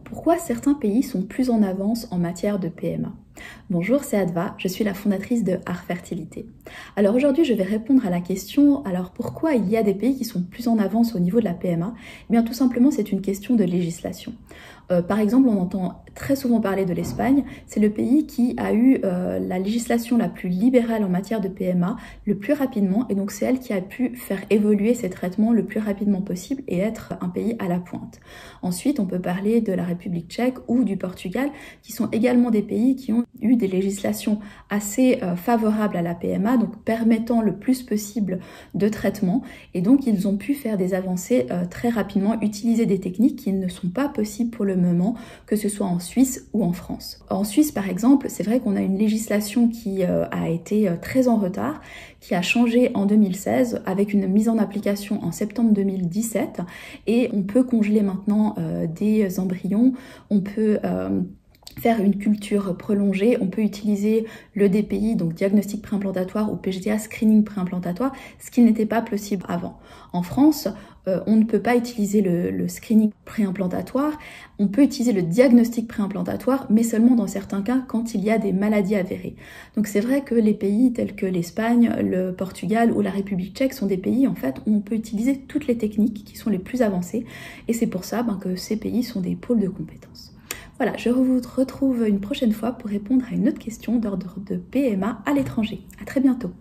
pourquoi certains pays sont plus en avance en matière de PMA? Bonjour, c'est Adva, je suis la fondatrice de Art Fertilité. Alors aujourd'hui, je vais répondre à la question, alors pourquoi il y a des pays qui sont plus en avance au niveau de la PMA? Eh bien tout simplement, c'est une question de législation. Par exemple, on entend très souvent parler de l'Espagne. C'est le pays qui a eu la législation la plus libérale en matière de PMA le plus rapidement, et donc c'est elle qui a pu faire évoluer ces traitements le plus rapidement possible et être un pays à la pointe. Ensuite, on peut parler de la République tchèque ou du Portugal, qui sont également des pays qui ont eu des législations assez favorables à la PMA, donc permettant le plus possible de traitements, et donc ils ont pu faire des avancées très rapidement, utiliser des techniques qui ne sont pas possibles pour le moment, que ce soit en Suisse ou en France. En Suisse, par exemple, c'est vrai qu'on a une législation qui a été très en retard, qui a changé en 2016 avec une mise en application en septembre 2017, et on peut congeler maintenant des embryons, on peut faire une culture prolongée, on peut utiliser le DPI, donc diagnostic préimplantatoire, ou PGTA, screening préimplantatoire, ce qui n'était pas possible avant. En France, on ne peut pas utiliser le screening préimplantatoire, on peut utiliser le diagnostic préimplantatoire, mais seulement dans certains cas quand il y a des maladies avérées. Donc c'est vrai que les pays tels que l'Espagne, le Portugal ou la République tchèque sont des pays en fait où on peut utiliser toutes les techniques qui sont les plus avancées, et c'est pour ça que ces pays sont des pôles de compétences. Voilà, je vous retrouve une prochaine fois pour répondre à une autre question d'ordre de PMA à l'étranger. À très bientôt.